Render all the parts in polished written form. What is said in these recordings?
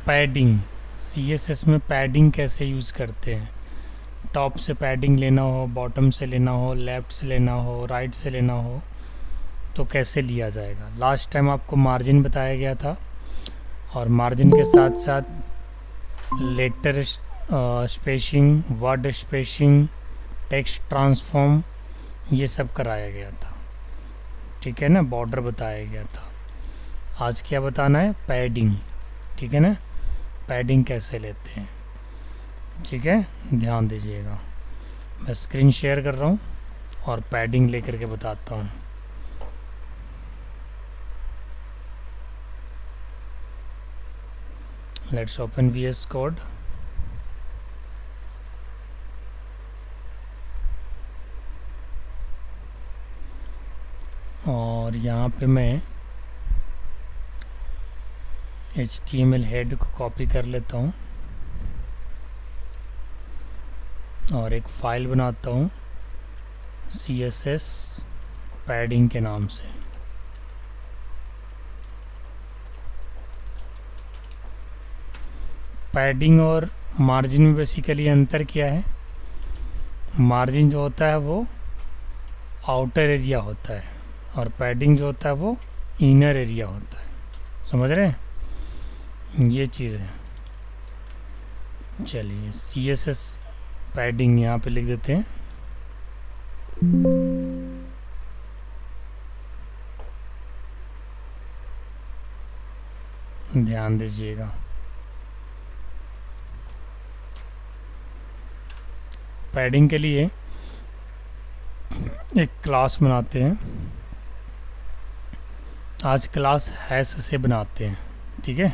Padding, CSS में padding कैसे use करते हैं। टॉप से पैडिंग लेना हो, बॉटम से लेना हो, लेफ़्ट से लेना हो, राइट से लेना हो, तो कैसे लिया जाएगा। लास्ट टाइम आपको मार्जिन बताया गया था, और मार्जिन के साथ साथ letter spacing, word spacing, text transform, ये सब कराया गया था। ठीक है ना, बॉर्डर बताया गया था। आज क्या बताना है, पैडिंग। ठीक है ना, पैडिंग कैसे लेते हैं। ठीक है, ध्यान दीजिएगा। मैं स्क्रीन शेयर कर रहा हूँ और पैडिंग लेकर के बताता हूँ। Let's open VS code. और यहाँ पे मैं HTML हेड को कॉपी कर लेता हूँ और एक फाइल बनाता हूँ CSS पैडिंग के नाम से। पैडिंग और मार्जिन में बेसिकली अंतर क्या है। मार्जिन जो होता है वो आउटर एरिया होता है, और पैडिंग जो होता है वो इनर एरिया होता है। समझ रहे हैं, ये चीज़ है। चलिए CSS पैडिंग यहाँ पे लिख देते हैं। ध्यान दीजिएगा, पैडिंग के लिए एक क्लास बनाते हैं। आज क्लास हैश से बनाते हैं। ठीक है,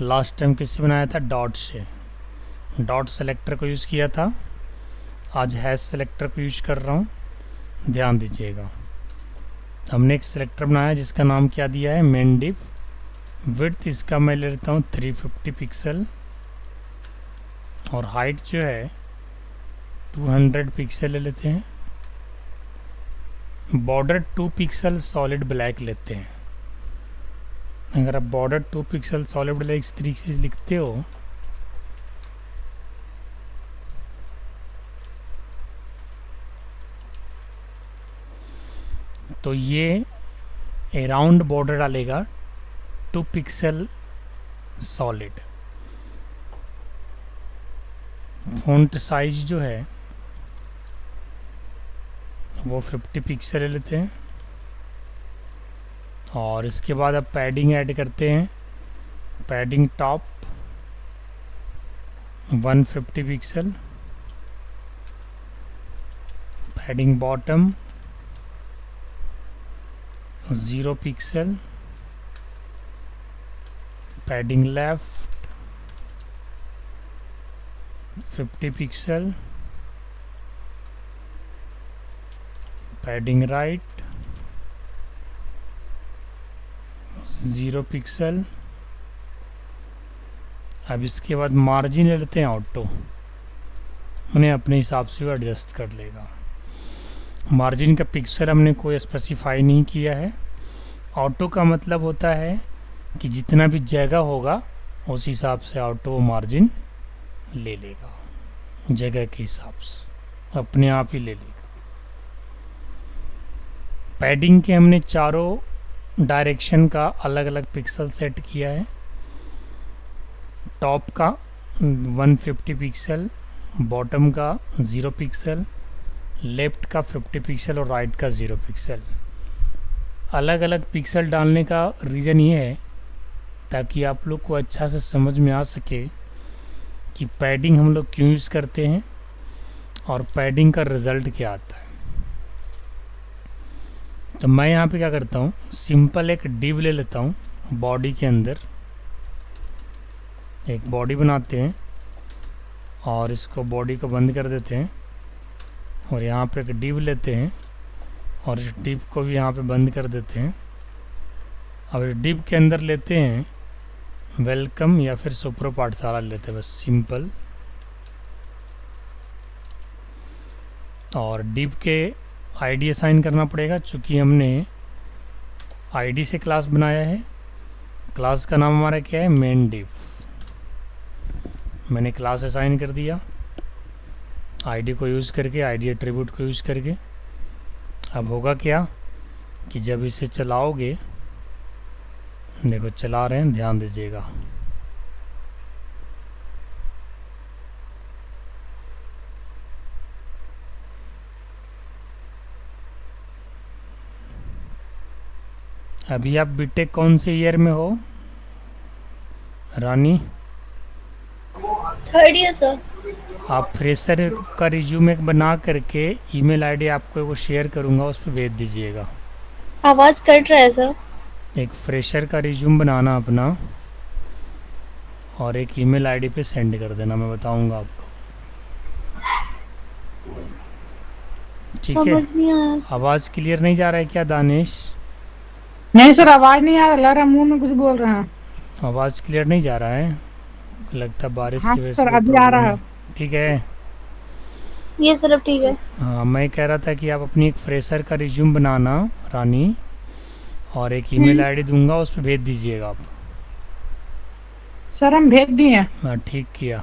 लास्ट टाइम किससे बनाया था, डॉट से। डॉट सेलेक्टर को यूज़ किया था, आज हैश सेलेक्टर को यूज कर रहा हूँ। ध्यान दीजिएगा, हमने एक सेलेक्टर बनाया जिसका नाम क्या दिया है, मेन डिव। विड्थ इसका मैं ले लेता हूँ 350 पिक्सल, और हाइट जो है 200 पिक्सल ले लेते हैं। बॉर्डर 2 पिक्सल सॉलिड ब्लैक लेते हैं। अगर आप बॉर्डर 2 पिक्सल सॉलिड ब्लैक इस तरीके से लिखते हो तो ये अराउंड बॉर्डर डालेगा 2 पिक्सल सॉलिड। फॉन्ट साइज जो है वो 50 पिक्सल ले लेते हैं, और इसके बाद अब पैडिंग ऐड करते हैं। Padding top 150 pixel, padding bottom 0 pixel, padding left 50 pixel, padding right 0 pixel. अब इसके बाद मार्जिन ले लेते हैं ऑटो, उन्हें अपने हिसाब से वो एडजस्ट कर लेगा। मार्जिन का पिक्सल हमने कोई स्पेसिफाई नहीं किया है। ऑटो का मतलब होता है कि जितना भी जगह होगा उस हिसाब से ऑटो मार्जिन ले लेगा, जगह के हिसाब से अपने आप ही ले लेगा। पैडिंग के हमने चारों डायरेक्शन का अलग अलग पिक्सल सेट किया है। टॉप का 150 पिक्सल, बॉटम का 0 पिक्सल, लेफ्ट का 50 पिक्सल और राइट का 0 पिक्सल। अलग अलग पिक्सल डालने का रीज़न ये है ताकि आप लोग को अच्छा से समझ में आ सके कि पैडिंग हम लोग क्यों यूज़ करते हैं और पैडिंग का रिज़ल्ट क्या आता है। तो मैं यहाँ पे क्या करता हूँ, सिंपल एक डिव ले लेता हूँ। बॉडी के अंदर एक बॉडी बनाते हैं और इसको बॉडी को बंद कर देते हैं, और यहाँ पे एक डिव लेते हैं और इस डिव को भी यहाँ पे बंद कर देते हैं। अब इस डिव के अंदर लेते हैं वेलकम या फिर सुप्रो पाठशाला लेते हैं, बस सिंपल। और डिव के आईडी असाइन करना पड़ेगा, चूँकि हमने आईडी से क्लास बनाया है क्लास का नाम हमारा क्या है, मेन डिव। मैंने क्लास असाइन कर दिया आईडी को यूज़ करके, आईडी एट्रीब्यूट को यूज़ करके। अब होगा क्या कि जब इसे चलाओगे, देखो चला रहे हैं, ध्यान दीजिएगा। अभी आप बीटेक कौन से ईयर में हो रानी? 3rd year sir. आप फ्रेशर का रिज्यूम एक बना करके ईमेल आईडी आपको वो शेयर करूँगा, उस पर भेज दीजिएगा। आवाज कट रहा है सर। एक फ्रेशर का रिज्यूम बनाना अपना और एक ईमेल आईडी पे सेंड कर देना, मैं बताऊंगा आपको। ठीक है, समझ नहीं आया। आवाज़ क्लियर नहीं जा रहा है क्या दानिश? नहीं सर, आवाज नहीं आ रहा, लग रहा मुंह में कुछ बोल रहे हैं। आवाज़ क्लियर नहीं जा रहा है, लगता है बारिश हाँ की वजह से सर, कोई अभी आ प्रॉब्लम रहा है। है। ठीक है, ये सर अब ठीक है। हाँ मैं कह रहा था कि आप अपनी एक फ्रेशर का रिज्यूम बनाना रानी, और एक ईमेल आईडी दूंगा, उस पर भेज दीजिएगा आप। सर हम भेज दिए। हाँ ठीक किया।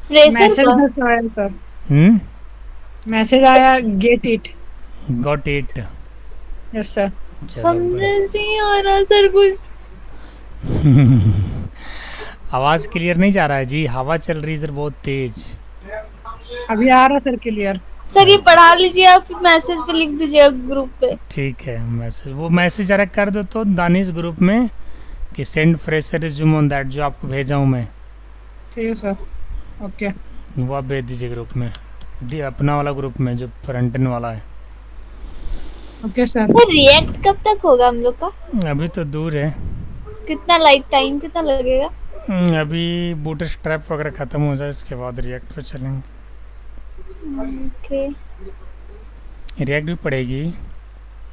फ्रेशर मैसेज का बस आया सर, हम्म, मैसेज आया, get it. Got it. Yes sir. चलो समझ नहीं आ रहा सर कुछ। आवाज़ क्लियर नहीं जा रहा है जी, हवा चल रही है इधर बहुत तेज। अभी आ रहा सर क्लियर। सर ये पढ़ा लीजिए, आप फिर मैसेज पे लिख दीजिए ग्रुप पे। ठीक है, मैसेज वो मैसेज डायरेक्ट कर दो तो दानिश ग्रुप में कि send fresher resume on that, जो आपको भेजा हूँ मैं, ठीक है सर, ओके। वो आप भेज दीजिए ग्रुप में, अपना वाला ग्रुप में जो फ्रंट एंड वाला है। Okay sir. सर रिएक्ट कब तक होगा हम लोग का? अभी तो दूर है। कितना लाइक टाइम कितना लगेगा? अभी बूटस्ट्रैप वगैरह ख़त्म हो जाए, इसके बाद रिएक्ट पे चलेंगे। ओके। रिएक्ट भी पड़ेगी।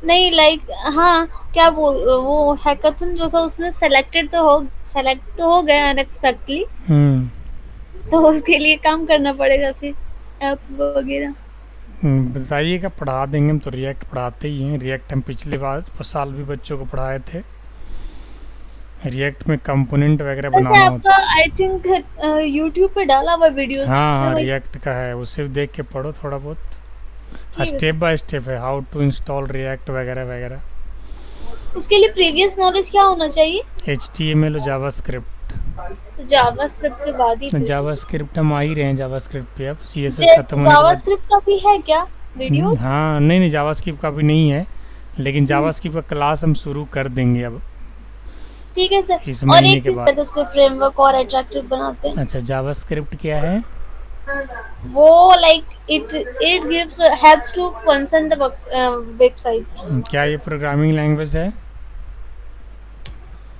नहीं लाइक, हाँ क्या बोल, वो हैकाथन जो था उसमें सेलेक्ट तो हो गया अनएक्सपेक्टली, तो उसके लिए काम करना पड़ेगा फिर ऐप वगैरह। बताइएगा, पढ़ा देंगे हम तो, रिएक्ट पढ़ाते ही हैं। रिएक्ट हम पिछले साल भी बच्चों को पढ़ाए थे। रिएक्ट में कंपोनेंट वगैरह वैसे बनाना होता आपका आई थिंक यूट्यूब पे डाला हुआ वीडियोस। है। हाँ, रिएक्ट का है, उसे देख के पढ़ो थोड़ा बहुत। स्टेप बाय स्टेप है, हाउ टू इंस्टॉल रिएक्ट वगैरह वगैरह। उसके लिए प्रीवियस नॉलेज क्या होना चाहिए? HTML और जावास्क्रिप्ट। तो जावास्क्रिप्ट के बाद ही जावास्क्रिप्ट हम आ ही रहे हैं जावास्क्रिप्ट पे। अब CSS खत्म होने के बाद। जावास्क्रिप्ट का भी है क्या वीडियोस? हाँ, नहीं जावास्क्रिप्ट का भी नहीं है, लेकिन जावास्क्रिप्ट का क्लास हम शुरू कर देंगे अब ठीक है सर। इस और महीने एक के चीज बाद। करते उसको फ्रेमवर्क और अट्रैक्टिव बनाते हैं। अच्छा, जावास्क्रिप्ट क्या है? वो like it gives helps to function the website. क्या ये प्रोग्रामिंग लैंग्वेज है?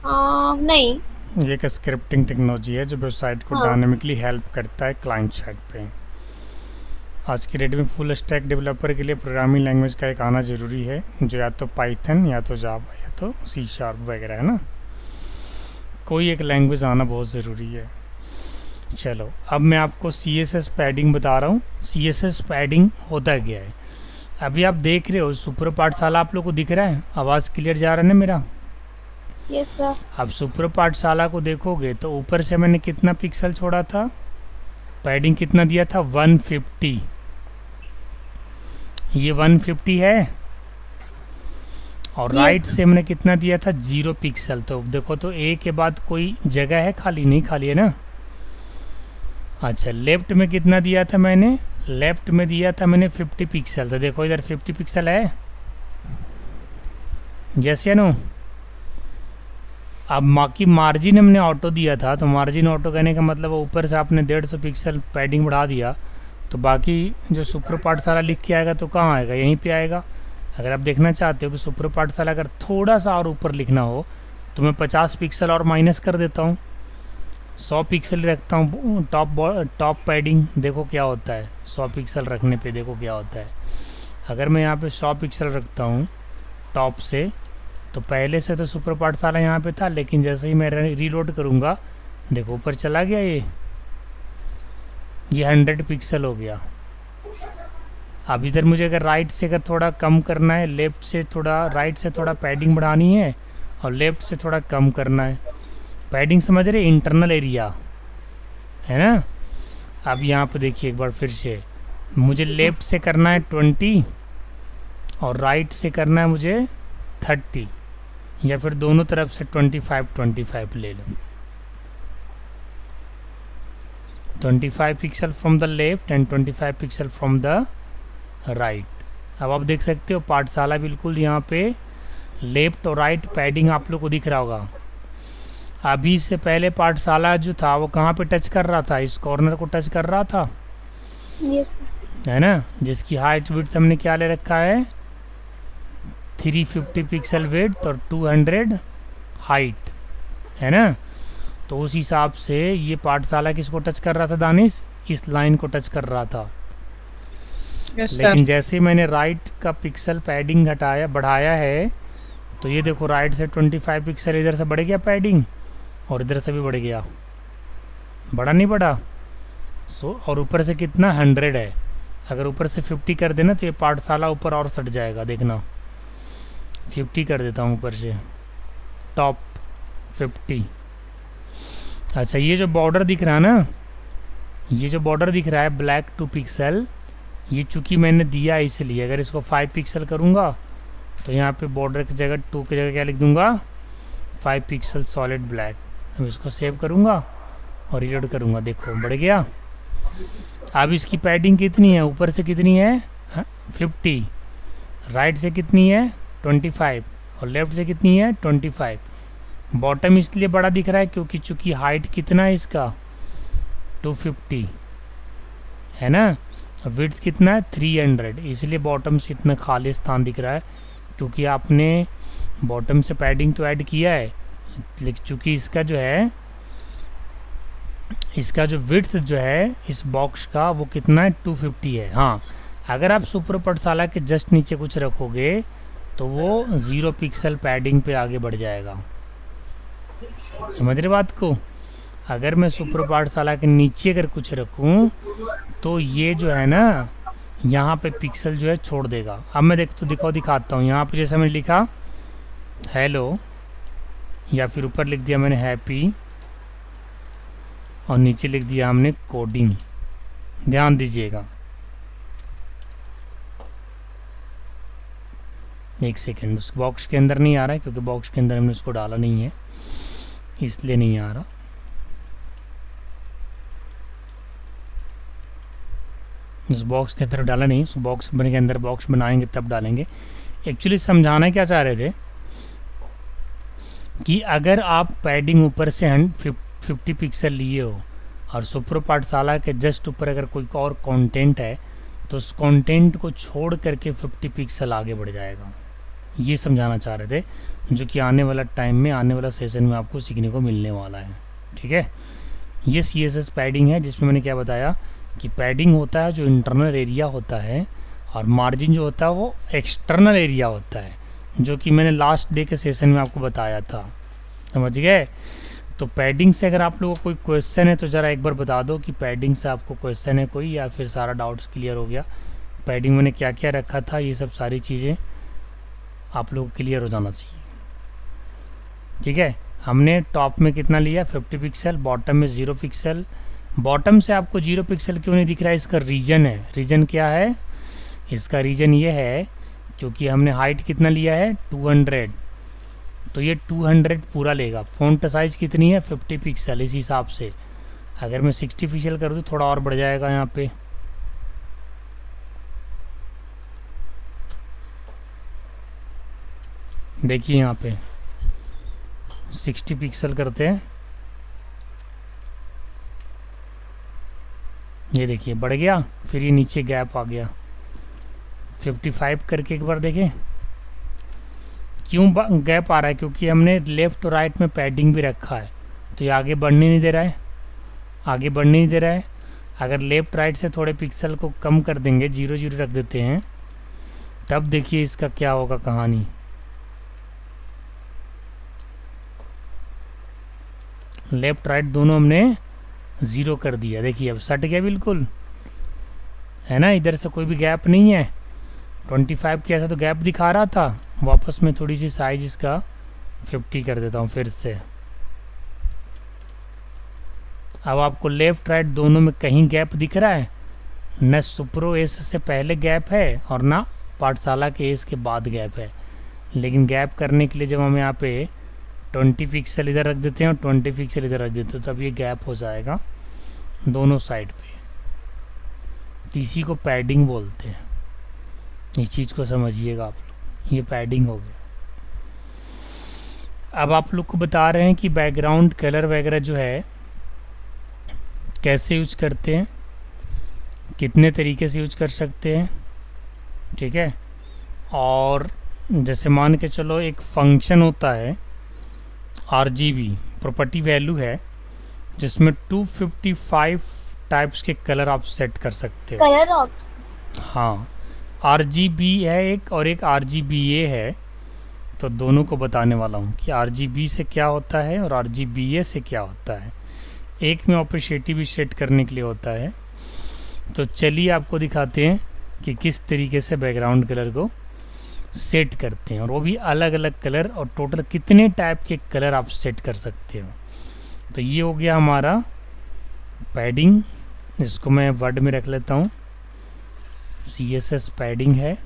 नहीं। ये एक स्क्रिप्टिंग टेक्नोलॉजी है जो वेबसाइट को हाँ। डायनेमिकली हेल्प करता है क्लाइंट साइड पे। आज की डेट में फुल स्टैक डेवलपर के लिए प्रोग्रामिंग लैंग्वेज का एक आना ज़रूरी है, जो या तो पाइथन या तो जावा या तो C# वगैरह है ना। कोई एक लैंग्वेज आना बहुत ज़रूरी है। चलो, अब मैं आपको CSS पैडिंग बता रहा हूँ। CSS पैडिंग होता क्या है? अभी आप देख रहे हो सुपर पाठशाला, आप लोग को दिख रहा है? आवाज़ क्लियर जा रहा है ना मेरा? Yes sir. अब सुपर पाठशाला को देखोगे तो ऊपर से मैंने कितना पिक्सल छोड़ा था, पैडिंग कितना दिया था, 150। ये 150 है, और Yes. राइट से मैंने कितना दिया था, 0 पिक्सल। तो देखो तो ए के बाद कोई जगह है खाली? नहीं खाली है ना। अच्छा, लेफ्ट में कितना दिया था मैंने? लेफ्ट में दिया था मैंने 50 पिक्सल। तो देखो इधर 50 पिक्सल है, यस या नो? अब बाकी मार्जिन हमने ऑटो दिया था, तो मार्जिन ऑटो कहने का मतलब ऊपर से आपने 150 पिक्सल पैडिंग बढ़ा दिया, तो बाकी जो सुपर पाठशाला लिख के आएगा तो कहाँ आएगा? यहीं पे आएगा। अगर आप देखना चाहते हो कि सुपर पाठशाला अगर थोड़ा सा और ऊपर लिखना हो तो मैं 50 पिक्सल और माइनस कर देता हूँ, 100 पिक्सल रखता हूँ टॉप पैडिंग। देखो क्या होता है 100 पिक्सल रखने पे, देखो क्या होता है। अगर मैं यहाँ पे 100 पिक्सल रखता हूँ टॉप से, तो पहले से तो सुपर पाठशाला यहाँ पे था, लेकिन जैसे ही मैं रीलोड करूँगा, देखो ऊपर चला गया ये 100 पिक्सल हो गया। अब इधर मुझे अगर राइट से अगर थोड़ा कम करना है, लेफ़्ट से थोड़ा, राइट से थोड़ा पैडिंग बढ़ानी है और लेफ़्ट से थोड़ा कम करना है, पैडिंग समझ रहे, इंटरनल एरिया है ना। अब यहाँ पे देखिए एक बार फिर से, मुझे लेफ्ट से करना है 20 और राइट से करना है मुझे 30, या फिर दोनों तरफ से 25 ले लो। 25 pixel from the left and 25 pixel from the right. अब आप देख सकते हो पाठशाला बिल्कुल यहाँ पे लेफ्ट और राइट पैडिंग आप लोग को दिख रहा होगा। अभी से पहले पाठशाला जो था वो कहाँ पे टच कर रहा था, इस कॉर्नर को टच कर रहा था, यस है ना, जिसकी हाइट विड्थ हमने क्या ले रखा है 350 पिक्सल विड्थ और 200 हाइट, है ना। तो उस हिसाब से ये पाठशाला किसको टच कर रहा था दानिश, इस लाइन को टच कर रहा था। लेकिन जैसे मैंने राइट का पिक्सल पैडिंग घटाया बढ़ाया है, तो ये देखो राइट से 25 पिक्सल इधर से बढ़ गया पैडिंग और इधर से भी बढ़ गया, बड़ा नहीं बढ़ा। और ऊपर से कितना 100 है, अगर ऊपर से 50 कर देना तो ये पाठशाला ऊपर और सट जाएगा। देखना 50 कर देता हूँ ऊपर से, टॉप 50। अच्छा ये जो बॉर्डर दिख रहा है ना, ये जो बॉर्डर दिख रहा है ब्लैक 2 पिक्सल, ये चूँकि मैंने दिया इसलिए, अगर इसको 5 पिक्सल करूँगा तो यहाँ पे बॉर्डर की जगह 2 की जगह क्या लिख दूँगा 5 पिक्सल सॉलिड ब्लैक। अब इसको सेव करूँगा और रीलोड करूँगा, देखो बढ़ गया। अब इसकी पैडिंग कितनी है, ऊपर से कितनी है 50, राइट से कितनी है 25 और लेफ्ट से कितनी है 25। बॉटम इसलिए बड़ा दिख रहा है क्योंकि चूँकि हाइट कितना है इसका 250 है ना, विड्थ कितना है 300, इसलिए बॉटम से इतना खाली स्थान दिख रहा है, क्योंकि आपने बॉटम से पैडिंग तो ऐड किया है, लेकिन चूँकि इसका जो है, इसका जो विड्थ जो है इस बॉक्स का वो कितना है 250 है। हाँ, अगर आप सुपर पाठशाला के जस्ट नीचे कुछ रखोगे तो वो 0 पिक्सल पैडिंग पे आगे बढ़ जाएगा। समझ रहे बात को। अगर मैं सुपर पाठशाला के नीचे अगर कुछ रखूं तो ये जो है ना यहाँ पे पिक्सल जो है छोड़ देगा। अब मैं दिखाता हूँ। यहाँ पे जैसे मैंने लिखा हेलो, या फिर ऊपर लिख दिया मैंने हैप्पी और नीचे लिख दिया हमने कोडिंग। ध्यान दीजिएगा, एक सेकेंड, उस बॉक्स के अंदर नहीं आ रहा है क्योंकि बॉक्स के अंदर हमने उसको डाला नहीं है, इसलिए नहीं आ रहा। उस बॉक्स के अंदर डाला नहीं, उस बॉक्स के अंदर बॉक्स बनाएंगे तब डालेंगे। एक्चुअली समझाना क्या चाह रहे थे कि अगर आप पैडिंग ऊपर से 50 पिक्सल लिए हो और सुपर पाठशाला के जस्ट ऊपर अगर कोई और कंटेंट है तो उस कंटेंट को छोड़ करके 50 पिक्सल आगे बढ़ जाएगा। ये समझाना चाह रहे थे, जो कि आने वाला टाइम में, आने वाला सेशन में आपको सीखने को मिलने वाला है। ठीक है, ये CSS पैडिंग है, जिसमें मैंने क्या बताया कि पैडिंग होता है जो इंटरनल एरिया होता है और मार्जिन जो होता है वो एक्सटर्नल एरिया होता है, जो कि मैंने लास्ट डे के सेशन में आपको बताया था। समझ गए। तो पैडिंग से अगर आप लोगों को कोई क्वेश्चन है तो ज़रा एक बार बता दो कि पैडिंग से आपको क्वेश्चन है कोई, या फिर सारा डाउट्स क्लियर हो गया। पैडिंग मैंने क्या क्या रखा था, ये सब सारी चीज़ें आप लोग क्लियर हो जाना चाहिए। ठीक है, हमने टॉप में कितना लिया 50 पिक्सल, बॉटम में 0 पिक्सल। बॉटम से आपको 0 पिक्सल क्यों नहीं दिख रहा है, इसका रीज़न है। रीज़न क्या है, इसका रीज़न ये है क्योंकि हमने हाइट कितना लिया है 200, तो ये 200 पूरा लेगा। फ़ॉन्ट साइज़ कितनी है 50 पिक्सल, इस हिसाब से अगर मैं 60 पिक्सल करूँ तो थोड़ा और बढ़ जाएगा। यहाँ पे देखिए, यहाँ पे 60 पिक्सल करते हैं, ये देखिए बढ़ गया, फिर ये नीचे गैप आ गया। 55 करके एक बार देखें क्यों गैप आ रहा है, क्योंकि हमने लेफ़्ट और राइट में पैडिंग भी रखा है, तो ये आगे बढ़ने नहीं दे रहा है, आगे बढ़ने नहीं दे रहा है। अगर लेफ़्ट राइट से थोड़े पिक्सल को कम कर देंगे, 0 0 रख देते हैं, तब देखिए इसका क्या होगा कहानी। लेफ़्ट राइट दोनों हमने 0 कर दिया, देखिए अब सट गया बिल्कुल, है ना। इधर से कोई भी गैप नहीं है। 25 के ऐसा तो गैप दिखा रहा था। वापस मैं थोड़ी सी साइज इसका 50 कर देता हूँ फिर से। अब आपको लेफ्ट राइट दोनों में कहीं गैप दिख रहा है? न सुप्रो एस से पहले गैप है और ना पाठशाला के एस के बाद गैप है। लेकिन गैप करने के लिए जब हम यहाँ पे 20 पिक्सल इधर रख देते हैं और 20 पिक्सल इधर रख देते हैं, तब ये गैप हो जाएगा दोनों साइड पे। तो इसी को पैडिंग बोलते हैं। इस चीज़ को समझिएगा आप लोग, ये पैडिंग हो गया। अब आप लोग को बता रहे हैं कि बैकग्राउंड कलर वगैरह जो है कैसे यूज करते हैं, कितने तरीके से यूज कर सकते हैं, ठीक है। और जैसे मान के चलो एक फंक्शन होता है RGB, प्रॉपर्टी वैल्यू है, जिसमें 255 टाइप्स के कलर आप सेट कर सकते हो। कलर ऑप्शंस, हाँ, RGB है एक और एक RGBA है। तो दोनों को बताने वाला हूँ कि RGB से क्या होता है और RGBA से क्या होता है। एक में ऑपेसिटी भी सेट करने के लिए होता है। तो चलिए आपको दिखाते हैं कि किस तरीके से बैकग्राउंड कलर को सेट करते हैं, और वो भी अलग अलग कलर, और टोटल कितने टाइप के कलर आप सेट कर सकते हो। तो ये हो गया हमारा पैडिंग, इसको मैं वर्ड में रख लेता हूँ, CSS पैडिंग है।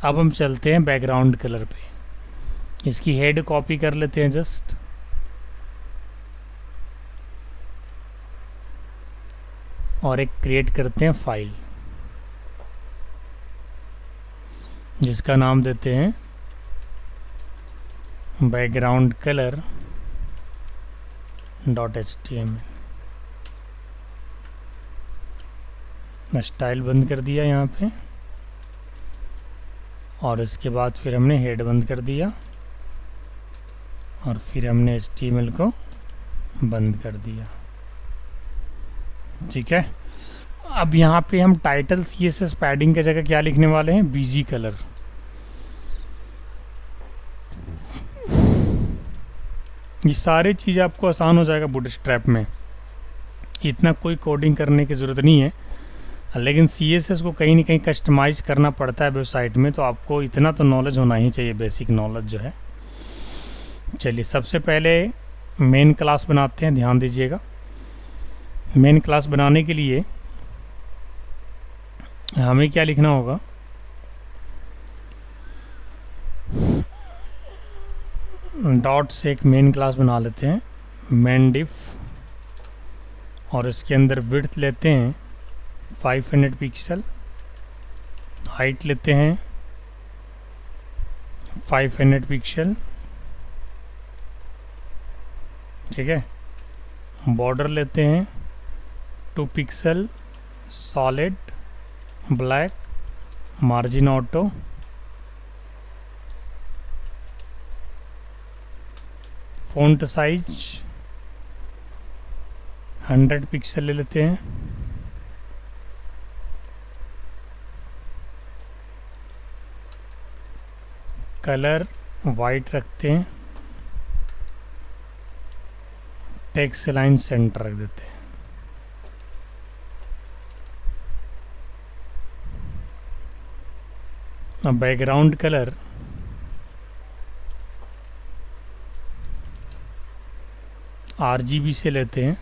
अब हम चलते हैं बैकग्राउंड कलर पे। इसकी हेड कॉपी कर लेते हैं जस्ट, और एक क्रिएट करते हैं फाइल जिसका नाम देते हैं बैकग्राउंड कलर .html। स्टाइल बंद कर दिया यहाँ पे, और इसके बाद फिर हमने हेड बंद कर दिया, और फिर हमने HTML को बंद कर दिया, ठीक है। अब यहाँ पे हम टाइटल CSS पैडिंग की जगह क्या लिखने वाले हैं? BG colour. ये सारी चीज़ आपको आसान हो जाएगा बूटस्ट्रैप में, इतना कोई कोडिंग करने की ज़रूरत नहीं है। लेकिन CSS को कहीं ना कहीं कस्टमाइज करना पड़ता है वेबसाइट में, तो आपको इतना तो नॉलेज होना ही चाहिए, बेसिक नॉलेज जो है। चलिए सबसे पहले मेन क्लास बनाते हैं, ध्यान दीजिएगा। मेन क्लास बनाने के लिए हमें क्या लिखना होगा? डॉट से एक मेन क्लास बना लेते हैं, मेन डिफ, और इसके अंदर विड्थ लेते हैं 500 पिक्सल, हाइट लेते हैं 500 पिक्सल, ठीक है। बॉर्डर लेते हैं 2 pixel, solid black, margin auto, font size 100 pixel ले लेते हैं, कलर वाइट रखते हैं, टेक्स्ट लाइन सेंटर रख देते हैं। अब बैकग्राउंड कलर RGB से लेते हैं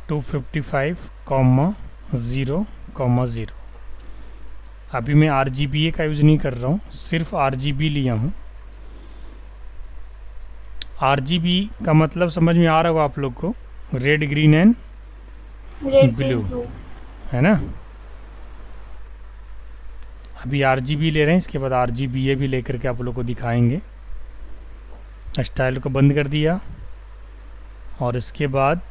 255,0,0। अभी मैं RGBA का यूज़ नहीं कर रहा हूँ, सिर्फ RGB लिया हूँ। RGB का मतलब समझ में आ रहा होगा आप लोग को, रेड ग्रीन एंड ब्लू, है ना। अभी RGB ले रहे हैं, इसके बाद RGBA भी लेकर के आप लोग को दिखाएंगे। स्टाइल को बंद कर दिया, और इसके बाद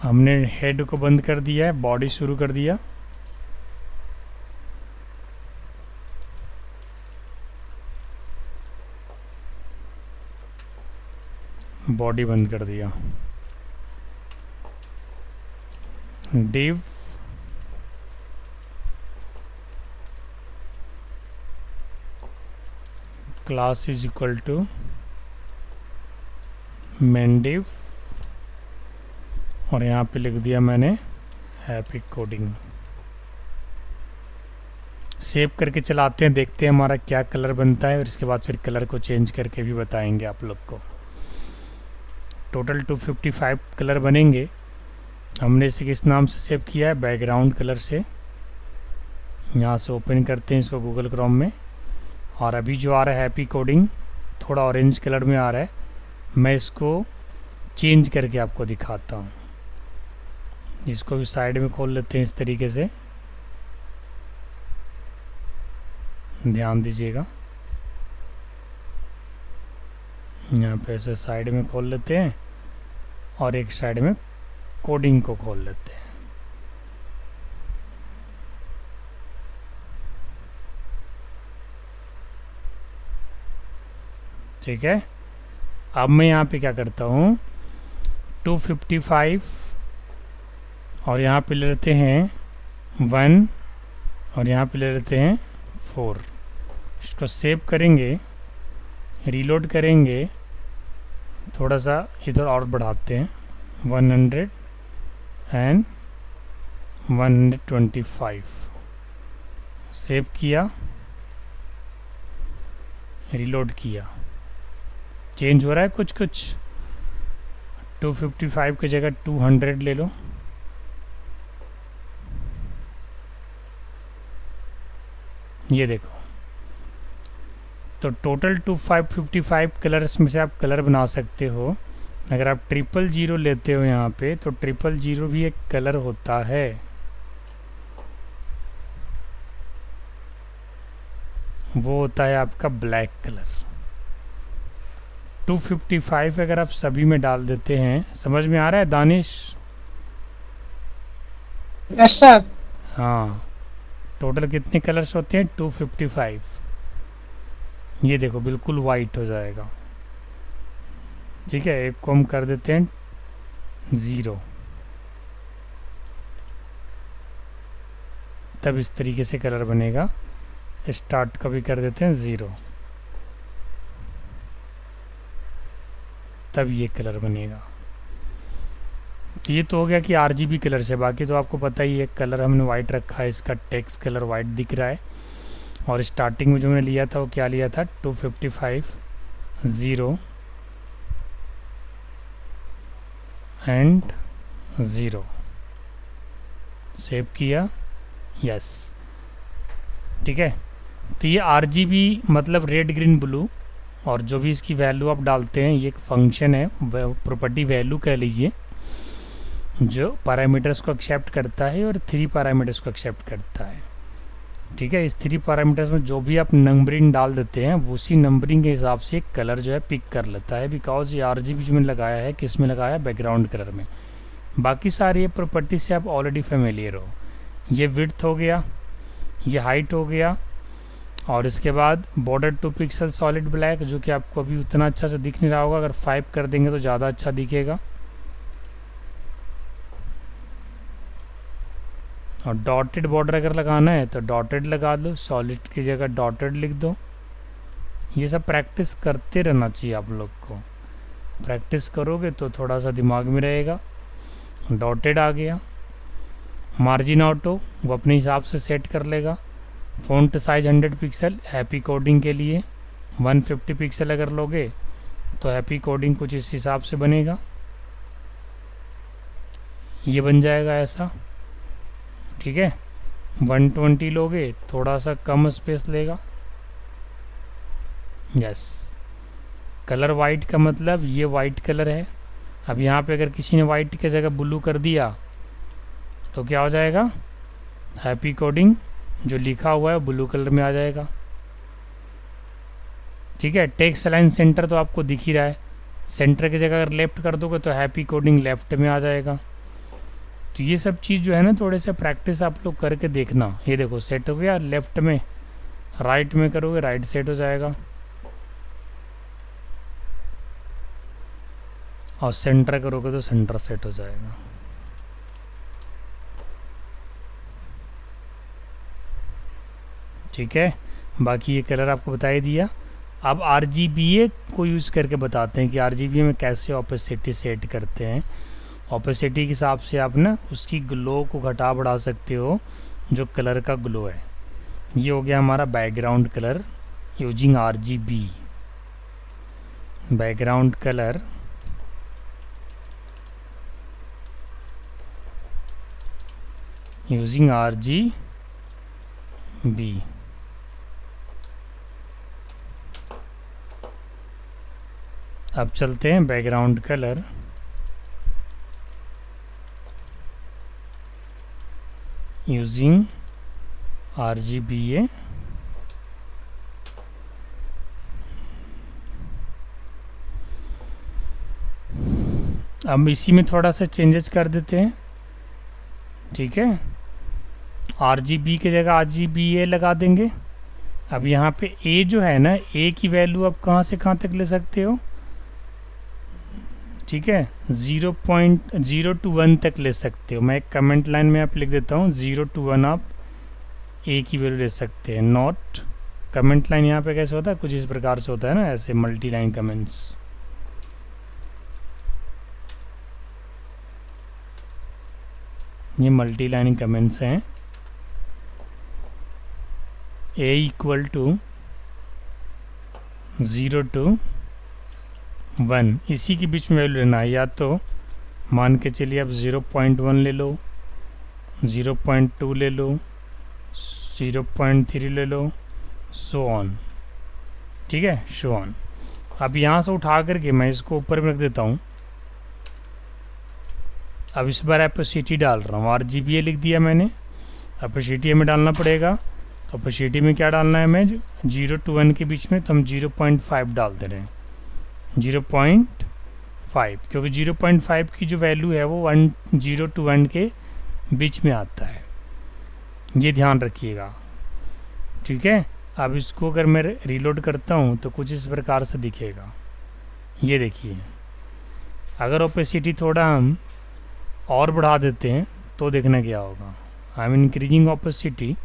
हमने हेड को बंद कर दिया है, बॉडी शुरू कर दिया। बॉडी बंद कर दिया। div class is equal to main div और यहाँ पे लिख दिया मैंने हैप्पी कोडिंग। सेव करके चलाते हैं, देखते हैं हमारा क्या कलर बनता है और इसके बाद फिर कलर को चेंज करके भी बताएंगे आप लोग को। टोटल 255 कलर बनेंगे। हमने इसे किस नाम से सेव किया है? बैकग्राउंड कलर से। यहाँ से ओपन करते हैं इसको गूगल क्रोम में, और अभी जो आ रहा है हैप्पी कोडिंग थोड़ा ऑरेंज कलर में आ रहा है, मैं इसको चेंज करके आपको दिखाता हूँ। इसको भी साइड में खोल लेते हैं इस तरीके से, ध्यान दीजिएगा। यहाँ पे ऐसे साइड में खोल लेते हैं और एक साइड में कोडिंग को खोल लेते हैं। ठीक है, अब मैं यहाँ पे क्या करता हूँ, 255 और यहाँ पे ले लेते हैं 1 और यहाँ पे ले लेते हैं 4। इसको सेव करेंगे, रीलोड करेंगे, थोड़ा सा इधर और बढ़ाते हैं 100 एंड 125। सेव किया, रीलोड किया, चेंज हो रहा है कुछ कुछ। 255 की जगह 200 ले लो। ये देखो, तो टोटल 2555 कलर्स में से आप कलर बना सकते हो। अगर आप 000 लेते हो यहाँ पे, तो 000 भी एक कलर होता है। वो होता है आपका ब्लैक कलर। 255 अगर आप सभी में डाल देते हैं, समझ में आ रहा है दानिश? Yes sir. हाँ, टोटल कितने कलर्स होते हैं? 255। ये देखो बिल्कुल वाइट हो जाएगा। ठीक है, एक को हम कर देते हैं 0, तब इस तरीके से कलर बनेगा। स्टार्ट का भी कर देते हैं 0, तब ये कलर बनेगा। ये तो हो गया कि RGB कलर से। बाकी तो आपको पता ही है, कलर हमने वाइट रखा है, इसका टेक्स्ट कलर वाइट दिख रहा है। और स्टार्टिंग में जो मैंने लिया था वो क्या लिया था? 255 0 एंड 0। सेव किया, यस। ठीक है, तो ये RGB मतलब रेड ग्रीन ब्लू, और जो भी इसकी वैल्यू आप डालते हैं, ये एक फंक्शन है, प्रॉपर्टी वैल्यू कह लीजिए, जो पैरामीटर्स को एक्सेप्ट करता है और 3 पैरामीटर्स को एक्सेप्ट करता है। ठीक है, इस 3 पैरामीटर्स में जो भी आप नंबरिंग डाल देते हैं, उसी नंबरिंग के हिसाब से कलर जो है पिक कर लेता है। बिकॉज ये RGB जो मैंने लगाया है, किस में लगाया है? बैकग्राउंड कलर में। बाकी सारी ये प्रॉपर्टी से आप ऑलरेडी फेमिलियर हो। ये विड्थ हो गया, ये हाइट हो गया, और इसके बाद बॉर्डर 2 पिक्सल सॉलिड ब्लैक, जो कि आपको अभी उतना अच्छा से दिख नहीं रहा होगा। अगर 5 कर देंगे तो ज़्यादा अच्छा दिखेगा। और डॉटेड बॉर्डर अगर लगाना है तो डॉटेड लगा दो, सॉलिड की जगह डॉटेड लिख दो। ये सब प्रैक्टिस करते रहना चाहिए आप लोग को। प्रैक्टिस करोगे तो थोड़ा सा दिमाग में रहेगा। डॉटेड आ गया। मार्जिन ऑटो वो अपने हिसाब से सेट कर लेगा। Font size 100 pixel happy coding के लिए। 150 पिक्सल अगर लोगे तो हैप्पी कोडिंग कुछ इस हिसाब से बनेगा। ये बन जाएगा ऐसा। ठीक है, 120 लोगे थोड़ा सा कम स्पेस लेगा। यस, कलर वाइट का मतलब ये वाइट कलर है। अब यहाँ पे अगर किसी ने वाइट की जगह ब्लू कर दिया तो क्या हो जाएगा? हैप्पी कोडिंग जो लिखा हुआ है ब्लू कलर में आ जाएगा। ठीक है, टेक्स्ट अलाइन सेंटर तो आपको दिख ही रहा है। सेंटर की जगह अगर लेफ्ट कर दोगे तो हैप्पी कोडिंग लेफ्ट में आ जाएगा। तो ये सब चीज़ जो है ना, थोड़े से प्रैक्टिस आप लोग करके देखना। ये देखो सेट हो गया लेफ्ट में, राइट में करोगे राइट सेट हो जाएगा, और सेंटर करोगे तो सेंटर सेट हो जाएगा। ठीक है, बाकी ये कलर आपको बता ही दिया। अब RGBA को यूज़ करके बताते हैं कि RGBA में कैसे ऑपेसिटी सेट करते हैं। ओपेसिटी के हिसाब से आप ना उसकी ग्लो को घटा बढ़ा सकते हो, जो कलर का ग्लो है। ये हो गया हमारा background colour using RGB। Background colour using RGB। अब चलते हैं बैकग्राउंड कलर यूजिंग RGBA। अब इसी में थोड़ा सा चेंजेस कर देते हैं, ठीक है। RGB की जगह RGBA लगा देंगे। अब यहाँ पे A जो है ना, A की वैल्यू आप कहाँ से कहाँ तक ले सकते हो, ठीक है, 0.0 to 1 तक ले सकते हो। मैं एक कमेंट लाइन में आप लिख देता हूँ 0 to 1 आप A की वैल्यू ले सकते हैं। नॉट कमेंट लाइन यहाँ पे कैसे होता है, कुछ इस प्रकार से होता है ना, ऐसे मल्टी लाइन कमेंट्स। ये मल्टी लाइन कमेंट्स हैं। A इक्वल टू 0 to 1, इसी के बीच में वैल्यू लेना है। या तो मान के चलिए आप 0.1 ले लो, 0.2 ले लो, 0.3 ले लो, सो ऑन, ठीक है, शो ऑन। अब यहाँ से उठा करके मैं इसको ऊपर में रख देता हूँ। अब इस बार एपोसिटी डाल रहा हूँ, RGBA लिख दिया मैंने। एपोसिटी हमें डालना पड़ेगा, तो एपोसिटी में क्या डालना है हमें, 0 to 1 के बीच में, तो हम 0.5 डाल दे रहे हैं, 0.5, क्योंकि 0.5 की जो वैल्यू है वो 0 to 1 के बीच में आता है, ये ध्यान रखिएगा, ठीक है। अब इसको अगर मैं रीलोड करता हूँ तो कुछ इस प्रकार से दिखेगा। ये देखिए, अगर ओपेसिटी थोड़ा हम और बढ़ा देते हैं तो देखना क्या होगा। आई एम इंक्रीजिंग ओपेसिटी,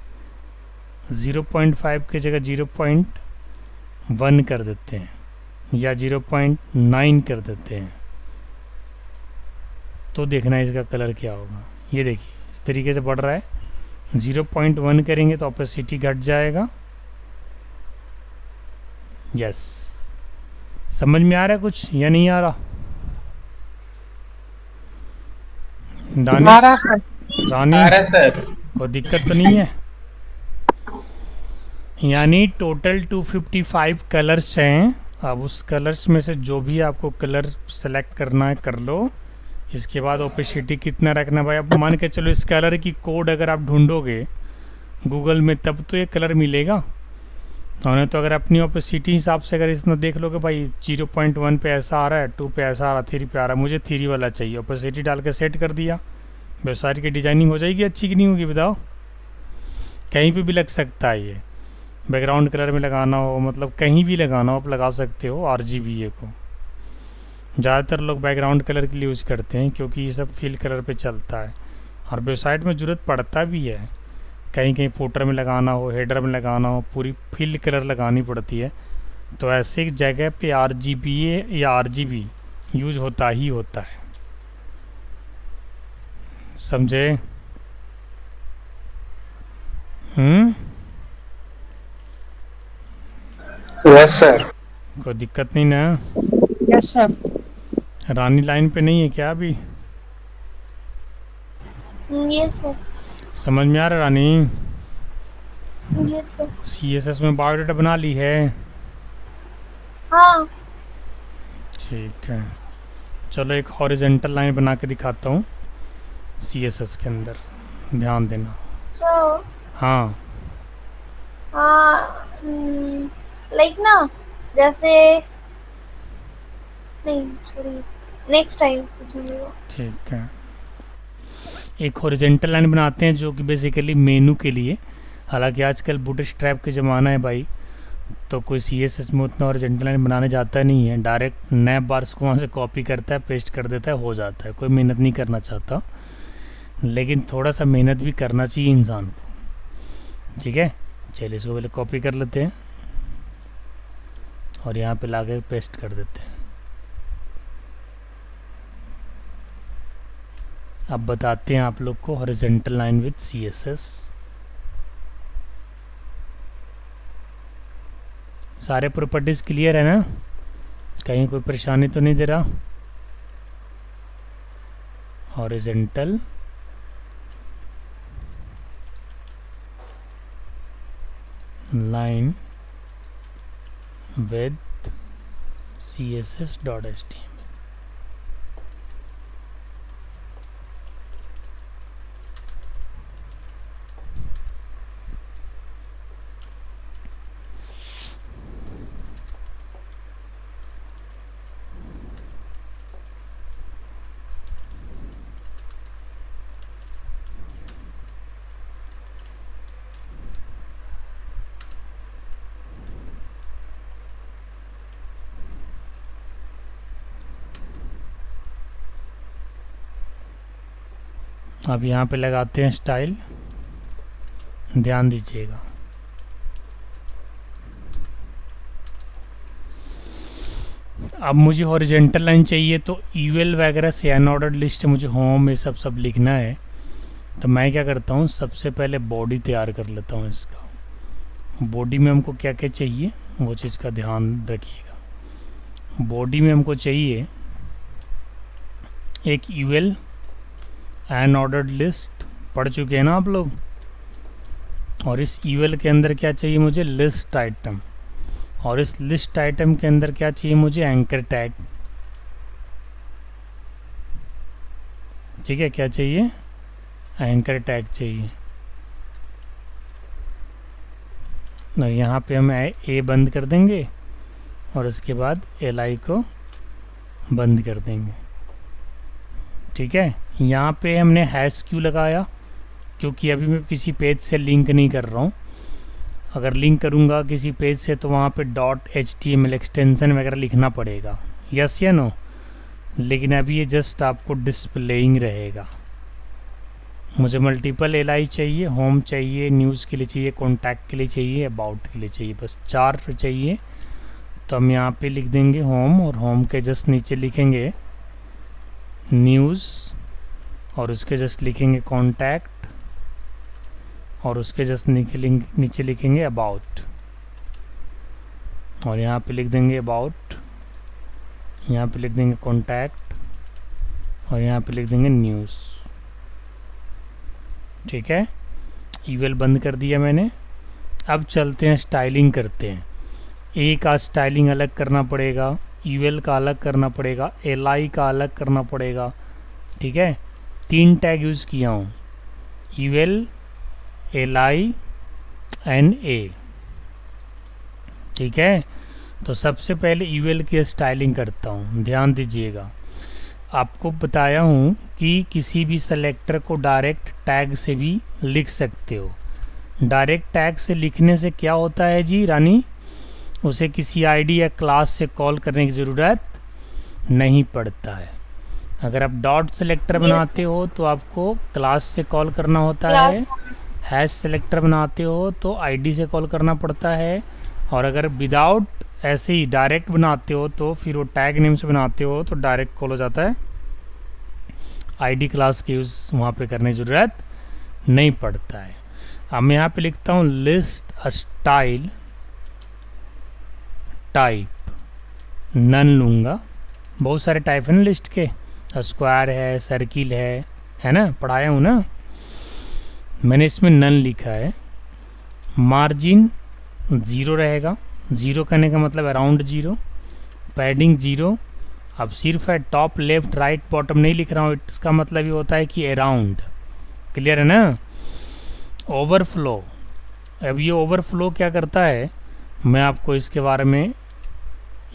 0.5 की जगह 0.1 कर देते हैं या 0.9 कर देते हैं, तो देखना इसका कलर क्या होगा। ये देखिए इस तरीके से बढ़ रहा है। 0.1 करेंगे तो ओपेसिटी घट जाएगा। यस, समझ में आ रहा है कुछ या नहीं आ रहा? दानिश, रानी, सर कोई दिक्कत तो नहीं है? यानी टोटल 255 कलर्स हैं। अब उस कलर्स में से जो भी आपको कलर सेलेक्ट करना है कर लो। इसके बाद ओपेसिटी कितना रखना भाई, अब मान के चलो इस कलर की कोड अगर आप ढूंढोगे गूगल में तब तो ये कलर मिलेगा, और तो अगर अपनी ओपेसिटी हिसाब से अगर इतना देख लो कि भाई 0.1 पे ऐसा आ रहा है, 2 पे ऐसा आ रहा है, 3 पे आ रहा है, मुझे 3 वाला चाहिए, ओपेसिटी डाल के सेट कर दिया, वेबसाइट की डिजाइनिंग हो जाएगी। अच्छी कि नहीं होगी बताओ? कहीं पे भी लग सकता है, ये बैकग्राउंड कलर में लगाना हो, मतलब कहीं भी लगाना हो आप लगा सकते हो। RGBA को ज़्यादातर लोग बैकग्राउंड कलर के लिए यूज़ करते हैं क्योंकि ये सब फिल कलर पे चलता है, और वेबसाइट में ज़रूरत पड़ता भी है। कहीं कहीं फुटर में लगाना हो, हेडर में लगाना हो, पूरी फिल कलर लगानी पड़ती है, तो ऐसे जगह पे RGBA या RGB यूज होता ही होता है। समझे? Yes sir. कोई दिक्कत नहीं ना? Yes sir. रानी लाइन पे नहीं है क्या अभी? Yes sir. समझ में आ रहा रानी? Yes sir. CSS में बायोडाटा बना ली है? हाँ। ठीक है, चलो एक हॉरिजेंटल लाइन बना के दिखाता हूँ CSS के अंदर, ध्यान देना। तो हाँ, लाइक ना, जैसे नहीं, छोड़िए, नेक्स्ट टाइम पूछूंगी वो। ठीक है, एक हॉरिजेंटल लाइन बनाते हैं जो कि बेसिकली मेनू के लिए। हालांकि आजकल बूटस्ट्रैप के ज़माना है भाई, तो कोई CSS में उतना हॉरिजेंटल लाइन बनाने जाता नहीं है, डायरेक्ट नैप बार्स को वहाँ से कॉपी करता है, पेस्ट कर देता है, हो जाता है, कोई मेहनत नहीं करना चाहता। लेकिन थोड़ा सा मेहनत भी करना चाहिए इंसान को, ठीक है। चलिए इसको पहले कॉपी कर लेते हैं और यहाँ पे ला के पेस्ट कर देते हैं। अब बताते हैं आप लोग को हॉरिजॉन्टल लाइन विद CSS। सारे प्रॉपर्टीज क्लियर है ना? कहीं कोई परेशानी तो नहीं दे रहा? Horizontal line with css.html। अब यहाँ पे लगाते हैं स्टाइल, ध्यान दीजिएगा। अब मुझे हॉरिजॉन्टल लाइन चाहिए तो यूएल वगैरह से अनऑर्डर्ड लिस्ट मुझे होम ये सब लिखना है। तो मैं क्या करता हूँ, सबसे पहले बॉडी तैयार कर लेता हूँ इसका। बॉडी में हमको क्या क्या चाहिए वो चीज़ का ध्यान रखिएगा। बॉडी में हमको चाहिए एक यूएल अनऑर्डर्ड लिस्ट, पढ़ चुके हैं ना आप लोग। और इस यूएल के अंदर क्या चाहिए मुझे, लिस्ट आइटम। और इस लिस्ट आइटम के अंदर क्या चाहिए मुझे, एंकर टैग। ठीक है, क्या चाहिए, एंकर टैग चाहिए। और यहाँ पे हम ए बंद कर देंगे और उसके बाद li को बंद कर देंगे। ठीक है, यहाँ पे हमने हैश क्यों लगाया, क्योंकि अभी मैं किसी पेज से लिंक नहीं कर रहा हूँ। अगर लिंक करूँगा किसी पेज से तो वहाँ पे .html एक्सटेंशन वगैरह लिखना पड़ेगा, यस या नो। लेकिन अभी ये जस्ट आपको डिस्प्लेइंग रहेगा। मुझे मल्टीपल li चाहिए, होम चाहिए, न्यूज़ के लिए चाहिए, कॉन्टैक्ट के लिए चाहिए, अबाउट के लिए चाहिए, बस 4 चाहिए। तो हम यहाँ पे लिख देंगे होम, और होम के जस्ट नीचे लिखेंगे न्यूज़, और उसके जस्ट लिखेंगे कॉन्टैक्ट, और उसके जस्ट नीचे लिखेंगे अबाउट, और यहाँ पे लिख देंगे अबाउट, यहाँ पे लिख देंगे कॉन्टैक्ट, और यहाँ पे लिख देंगे न्यूज़। ठीक है, ईवेल बंद कर दिया मैंने। अब चलते हैं स्टाइलिंग करते हैं। ए का स्टाइलिंग अलग करना पड़ेगा, यूएल का अलग करना पड़ेगा, li का अलग करना पड़ेगा। ठीक है, 3 टैग यूज़ किया हूँ, यूएल, li एंड ए। ठीक है, तो सबसे पहले यूएल की स्टाइलिंग करता हूँ, ध्यान दीजिएगा। आपको बताया हूँ कि किसी भी सेलेक्टर को डायरेक्ट टैग से भी लिख सकते हो। डायरेक्ट टैग से लिखने से क्या होता है जी रानी, उसे किसी आईडी या क्लास से कॉल करने की ज़रूरत नहीं पड़ता है। अगर आप डॉट सेलेक्टर बनाते हो तो आपको क्लास से कॉल करना होता है, हैश सेलेक्टर बनाते हो तो आईडी से कॉल करना पड़ता है, और अगर विदाउट ऐसे ही डायरेक्ट बनाते हो तो फिर वो टैग नेम से बनाते हो तो डायरेक्ट कॉल हो जाता है। आईडी क्लास के यूज़ वहाँ पे करने की ज़रूरत नहीं पड़ता है। अब मैं यहाँ पे लिखता हूँ लिस्ट स्टाइल टाइप, नन लूँगा। बहुत सारे टाइप है ना लिस्ट के, स्क्वायर है, सर्किल है ना, पढ़ाया हूँ ना। मैंने इसमें नन लिखा है। मार्जिन 0 रहेगा, 0 कहने का मतलब अराउंड 0, पैडिंग 0। अब सिर्फ है टॉप लेफ्ट राइट बॉटम नहीं लिख रहा हूँ, इसका मतलब ये होता है कि अराउंड। क्लियर है ना। ओवरफ्लो, अब ये ओवरफ्लो क्या करता है, मैं आपको इसके बारे में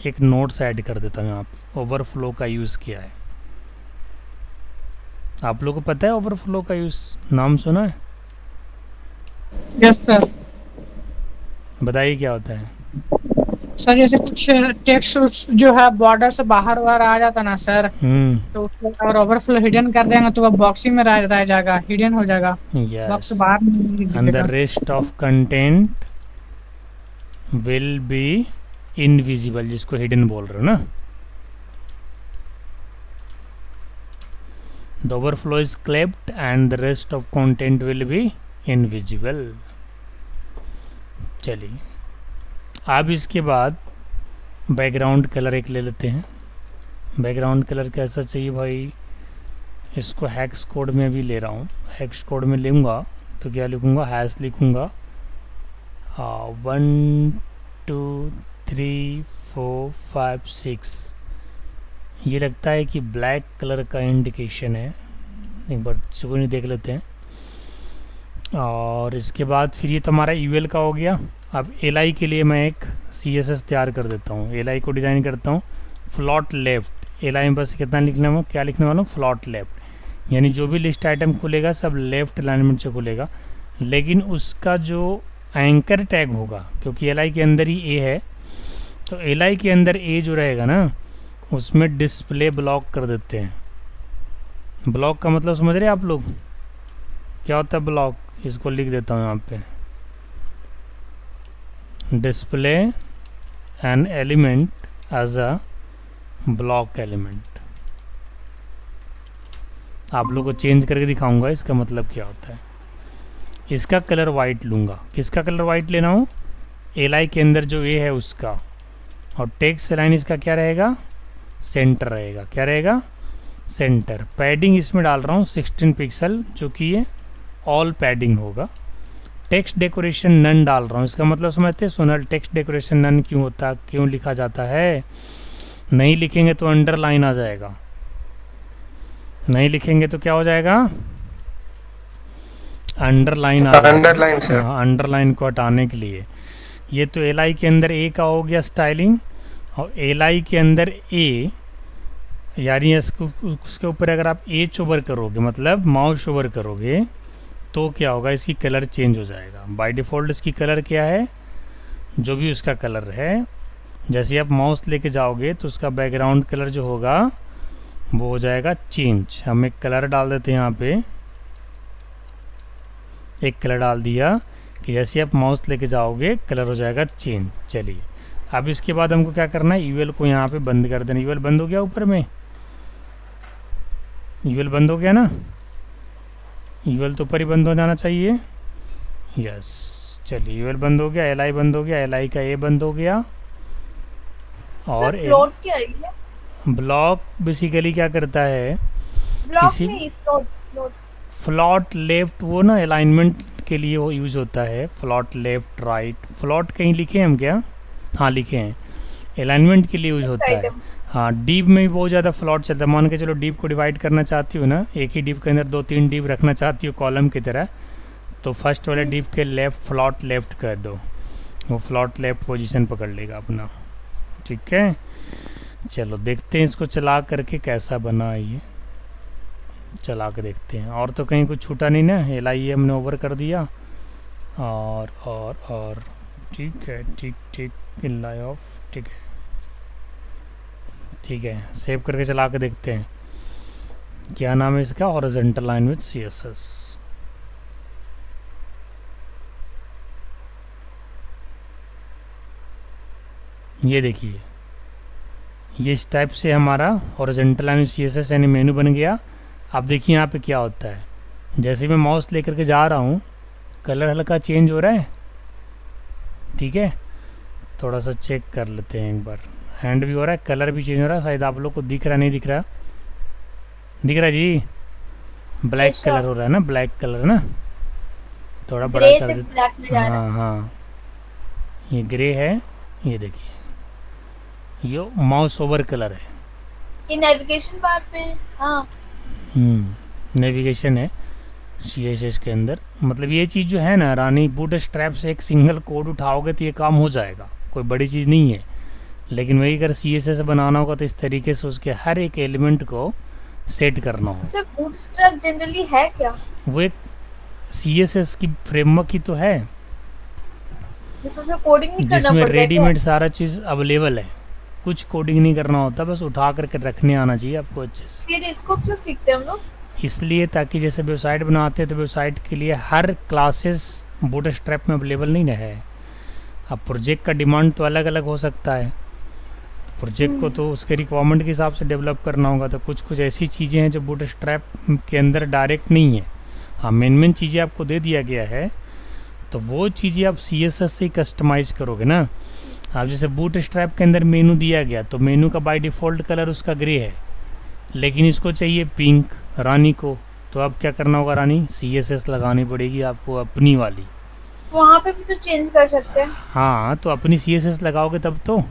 एक नोट्स ऐड कर देता हूँ। यहाँ पे ओवरफ्लो का यूज़ किया है। आप लोगों को पता है ओवरफ्लो का यूज़, नाम सुना है? Yes sir. बताइए क्या होता है सर जैसे कुछ टेक्स्ट जो है बॉर्डर से बाहर बाहर आ जाता ना सर, तो उसको अगर ओवरफ्लो हिडन कर देंगे तो वो बॉक्सिंग में रह जाएगा, हिडन हो जाएगा, बॉक्स बाहर नहीं दिखेगा। And the rest of content will be invisible, जिसको हिडन बोल रहे हो ना। The overflow is clipped and the rest of content will be invisible. चलिए अब इसके बाद बैकग्राउंड कलर एक ले लेते हैं। बैकग्राउंड कलर कैसा चाहिए भाई, इसको हैक्स कोड में भी ले रहा हूँ। हैक्स कोड में लूँगा तो क्या लिखूँगा, हैश लिखूँगा 1 2 3 4 5 6। ये लगता है कि ब्लैक कलर का इंडिकेशन है, एक बार चुको नहीं देख लेते हैं। और इसके बाद फिर ये तो हमारा यूएल का हो गया। अब एलआई के लिए मैं एक सीएसएस तैयार कर देता हूँ। एलआई को डिज़ाइन करता हूँ फ्लॉट लेफ्ट। एलआई में बस कितना लिखने वाला हूँ, क्या लिखने वाला हूँ, फ्लॉट लेफ्ट। यानी जो भी लिस्ट आइटम खुलेगा सब लेफ्ट अलाइनमेंट से खुलेगा, लेकिन उसका जो एंकर टैग होगा, क्योंकि एलआई के अंदर ही ए है, तो एलआई के अंदर ए जो रहेगा ना उसमें डिस्प्ले ब्लॉक कर देते हैं। ब्लॉक का मतलब समझ रहे हैं आप लोग, क्या होता है ब्लॉक, इसको लिख देता हूँ यहाँ पे, display an element as a block element. आप लोग को चेंज करके दिखाऊंगा इसका मतलब क्या होता है। इसका कलर वाइट लूँगा। किसका कलर वाइट लेना हो, एलआई के अंदर जो ए है उसका। और टेक्स्ट लाइन इसका क्या रहेगा, सेंटर रहेगा। क्या रहेगा, सेंटर। पैडिंग इसमें डाल रहा हूँ 16 पिक्सल, जो कि ये ऑल पैडिंग होगा। टेक्स्ट डेकोरेशन नन डाल रहा हूँ। इसका मतलब समझते हैं सोनल, टेक्स्ट डेकोरेशन नन क्यों होता, क्यों लिखा जाता है। नहीं लिखेंगे तो अंडरलाइन आ जाएगा, नहीं लिखेंगे तो क्या हो जाएगा, अंडरलाइन आ जाएगा। अंडरलाइन सर, अंडरलाइन को हटाने के लिए। ये तो एलआई के अंदर ए का हो गया स्टाइलिंग, और एलआई के अंदर ए यानी उसके ऊपर अगर आप ए ओवर करोगे, मतलब माउस ओवर करोगे, तो क्या होगा, इसकी कलर चेंज हो जाएगा। बाय डिफ़ॉल्ट इसकी कलर क्या है, जो भी उसका कलर है, जैसे आप माउस लेके जाओगे तो उसका बैकग्राउंड कलर जो होगा वो हो जाएगा चेंज। हम एक कलर डाल देते हैं यहाँ पे, एक कलर डाल दिया कि जैसे आप माउस लेके जाओगे कलर हो जाएगा चेंज। चलिए अब इसके बाद हमको क्या करना है, यूएल को यहाँ पे बंद कर देना। यूएल बंद हो गया, ऊपर में यूएल बंद हो गया ना, यूएल तो ऊपर ही बंद हो जाना चाहिए। यस, चलिए यूएल बंद हो गया, एलआई बंद हो गया, एलआई का ए बंद हो गया। और फ्लोट क्या है ये? ब्लॉक बेसिकली क्या करता है, ब्लॉक किसी नहीं, फ्लोट। फ्लॉट लेफ्ट, वो ना अलाइनमेंट के लिए वो यूज़ होता है। फ्लॉट लेफ्ट राइट, फ्लॉट कहीं लिखे हैं हम क्या, हाँ लिखे हैं, अलाइनमेंट के लिए यूज़ होता है। हाँ, डीप में भी बहुत ज़्यादा फ्लॉट चलता है। मान के चलो डीप को डिवाइड करना चाहती हूँ ना, एक ही डीप के अंदर 2-3 डीप रखना चाहती हूँ कॉलम की तरह, तो फर्स्ट वाले डीप के लेफ्ट फ्लॉट लेफ्ट कर दो, वो फ्लॉट लेफ्ट पोजीशन पकड़ लेगा अपना। ठीक है, चलो देखते हैं इसको चला करके कैसा बना है ये, चला के देखते हैं। और तो कहीं कुछ छूटा नहीं ना, एलआई हमने ओवर कर दिया। और ठीक है, ठीक एलआई ऑफ, ठीक है, ठीक है, सेव करके चला के देखते हैं क्या नाम है इसका, हॉरिजॉन्टल लाइन विद सीएसएस। ये देखिए, ये इस टाइप से हमारा हॉरिजॉन्टल लाइन विद सीएसएस यानी मेनू बन गया। अब देखिए यहाँ पे क्या होता है, जैसे मैं माउस लेकर के जा रहा हूँ कलर हल्का चेंज हो रहा है। ठीक है, थोड़ा सा चेक कर लेते हैं एक बार, हैंड भी हो रहा है, कलर भी चेंज हो रहा है। शायद आप लोग को दिख रहा नहीं, दिख रहा, दिख रहा जी, ब्लैक कलर हो रहा है ना, ब्लैक कलर ना, थोड़ा बड़ा कर देते। हाँ, ये ग्रे है, ये देखिए ये माउस ओवर कलर है, ये नेविगेशन बार पे। हाँ, नेविगेशन है सीएसएस के अंदर। मतलब ये चीज़ जो है ना रानी, बूट स्ट्रैप से एक सिंगल कोड उठाओगे तो ये काम हो जाएगा, कोई बड़ी चीज़ नहीं है। लेकिन वही अगर सीएसएस बनाना होगा तो इस तरीके से उसके हर एक एलिमेंट को सेट करना होगा। सर बूटस्ट्रैप जनरली है क्या? वो एक सीएसएस की फ्रेमवर्क ही तो है, जिसमें कोडिंग नहीं करना जिसमें पड़ता है, रेडीमेड सारा चीज़ अवेलेबल है, कुछ कोडिंग नहीं करना होता, बस उठा करके रखने आना चाहिए आपको अच्छे से। फिर इसको क्यों सीखते हैं हम लोग? इसलिए ताकि जैसे वेबसाइट बनाते हैं तो वेबसाइट के लिए हर क्लासेस बूटस्ट्रैप में अवेलेबल नहीं रहे। अब प्रोजेक्ट का डिमांड तो अलग अलग हो सकता है, प्रोजेक्ट को तो उसके रिक्वायरमेंट के हिसाब से डेवलप करना होगा। तो कुछ कुछ ऐसी चीज़ें हैं जो बूटस्ट्रैप के अंदर डायरेक्ट नहीं है। हाँ, मेन चीज़ें आपको दे दिया गया है, तो वो चीज़ें आप CSS से ही कस्टमाइज़ करोगे ना। आप जैसे बूटस्ट्रैप के अंदर मेनू दिया गया, तो मेनू का बाय डिफ़ॉल्ट कलर उसका ग्रे है, लेकिन इसको चाहिए पिंक रानी को, तो अब क्या करना होगा रानी, CSS लगानी पड़ेगी आपको अपनी वाली। वहाँ पे भी तो चेंज कर सकते हैं। हाँ, तो अपनी CSS लगाओगे तब तो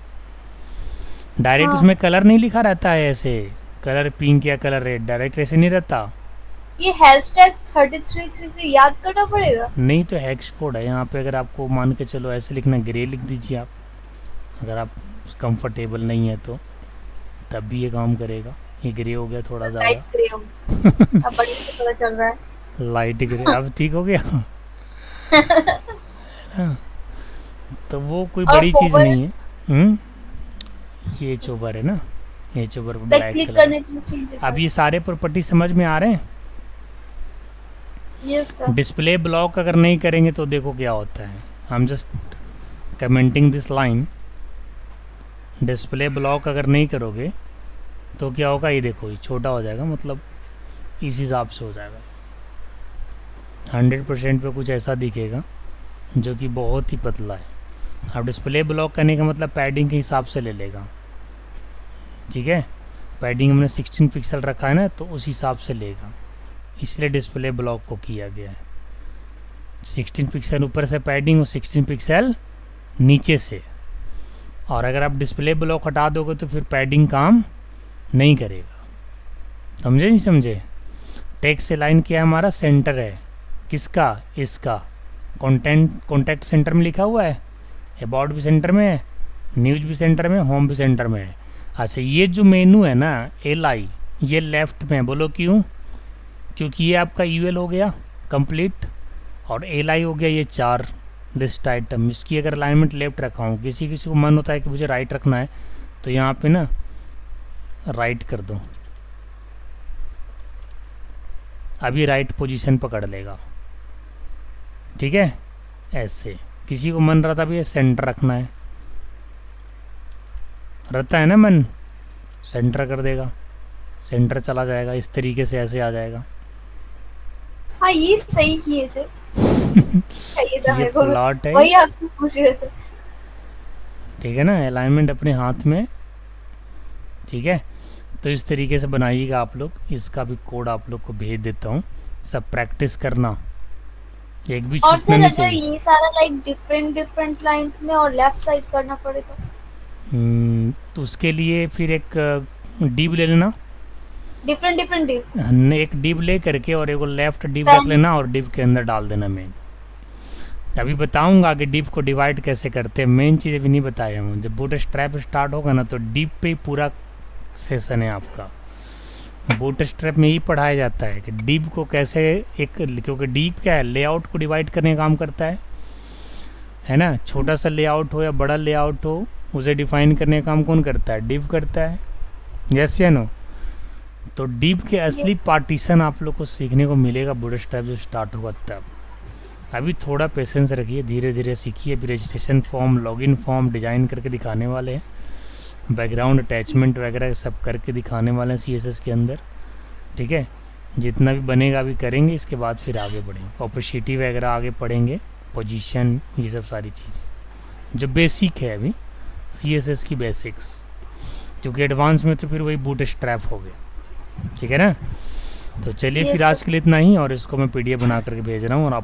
डायरेक्ट हाँ। उसमें कलर नहीं लिखा रहता है, ऐसे कलर पिंक या कलर रेड डायरेक्ट ऐसे नहीं रहता। ये हैशटैग 3333 याद करना पड़ेगा। नहीं तो हैश कोड है यहाँ पे। अगर आपको मान के चलो ऐसे लिखना, ग्रे लिख दीजिए आप, अगर आप कंफर्टेबल नहीं है तो, तब भी ये काम करेगा। ये ग्रे हो गया थोड़ा लाइट ज़्यादा, ग्रे हो, अब बढ़िया से पता चल रहा है। Light grey. अब ठीक हो गया। हाँ, तो वो कोई और बड़ी चीज़ होवर नहीं है। ये चोबर है ना, ये चोबर लाइक ब्लैक क्लिक कलर। करने के लिए चेंजेस। अब ये सारे प्रॉपर्टी समझ में आ रहे हैं। Yes sir. डिस्प्ले ब्लॉक अगर नहीं करेंगे तो देखो क्या होता है। हम just commenting this line. Display block अगर नहीं करोगे तो क्या होगा, ये देखो ये छोटा हो जाएगा, मतलब इस हिसाब से हो जाएगा। 100% पे कुछ ऐसा दिखेगा जो कि बहुत ही पतला है। अब डिस्प्ले ब्लॉक करने का मतलब पैडिंग के हिसाब से ले लेगा, ठीक है। पैडिंग हमने 16 पिक्सल रखा है ना, तो उस हिसाब से लेगा, इसलिए डिस्प्ले ब्लॉक को किया गया है। 16 पिक्सल ऊपर से पैडिंग और 16 पिक्सल नीचे से। और अगर आप डिस्प्ले ब्लॉक हटा दोगे तो फिर पैडिंग काम नहीं करेगा। समझे नहीं समझे। टेक्स्ट लाइन क्या है, हमारा सेंटर है किसका, इसका। कॉन्टैक्ट सेंटर में लिखा हुआ है, अबाउट भी सेंटर में है, न्यूज भी सेंटर में, होम भी सेंटर में है। अच्छा, ये जो मेनू है ना LI, ये लेफ्ट में है। बोलो क्यों? क्योंकि ये आपका UL हो गया कंप्लीट, और LI हो गया ये 4 लिस्ट आइटम। इसकी अगर अलाइनमेंट लेफ्ट रखा हूँ, किसी किसी को मन होता है कि मुझे राइट रखना है, तो यहाँ पे ना राइट कर दो, अभी राइट पोजीशन पकड़ लेगा, ठीक है। ऐसे किसी को मन रहता भी सेंटर रखना है, रहता है ना मन, सेंटर कर देगा, सेंटर चला जाएगा, इस तरीके से ऐसे आ जाएगा। हाँ, ये सही किए सर। सही था, ये मेरे को प्लॉट है, वही आपसे पूछ रहे थे। ठीक है ना, अलाइनमेंट अपने हाथ में, ठीक है। तो इस तरीके से बनाइएगा आप लोग। इसका भी कोड आप लोग को भेज देता हूँ, सब प्रैक्टिस करना, एक भी और छूटना सर नहीं अगर चाहिए। ये सारा लाइक डिफरेंट लाइंस में और लेफ्ट साइड करना पड़े तो उसके लिए फिर एक डिव ले लेना, डिफरेंट एक डिव ले करके और एक लेफ्ट डिव रख लेना और डिव के अंदर डाल देना मेन। अभी बताऊंगा कि डिव को डिवाइड कैसे करते हैं, मेन चीज़ अभी नहीं बताया हूँ। जब बूटस्ट्रैप स्टार्ट होगा ना, तो डिव पे ही पूरा सेशन है आपका। बूटस्ट्रैप में ही पढ़ाया जाता है कि डिव को कैसे एक, क्योंकि डिव क्या है, लेआउट को डिवाइड करने का काम करता है ना। छोटा सा लेआउट हो या बड़ा लेआउट हो, उसे डिफाइन करने का काम कौन करता है, डिव करता है। यस या नो। तो डिव के असली पार्टीशन आप लोग को सीखने को मिलेगा बूटस्ट्रैप जो स्टार्ट होगा तब। अभी थोड़ा पेशेंस रखिए, धीरे धीरे सीखिए। अभी registration form, login form design करके दिखाने वाले हैं, बैकग्राउंड अटैचमेंट वगैरह सब करके दिखाने वाले हैं CSS के अंदर, ठीक है। जितना भी बनेगा अभी करेंगे, इसके बाद फिर आगे बढ़ेंगे, ऑपोसिटी वगैरह आगे पढ़ेंगे, पोजीशन, ये सब सारी चीज़ें जो बेसिक है अभी CSS की बेसिक्स। क्योंकि एडवांस में तो फिर वही बूटस्ट्रैप हो गया, ठीक है ना। तो चलिए फिर आज के लिए इतना ही, और इसको मैं PDF बना करके भेज रहा हूँ और आप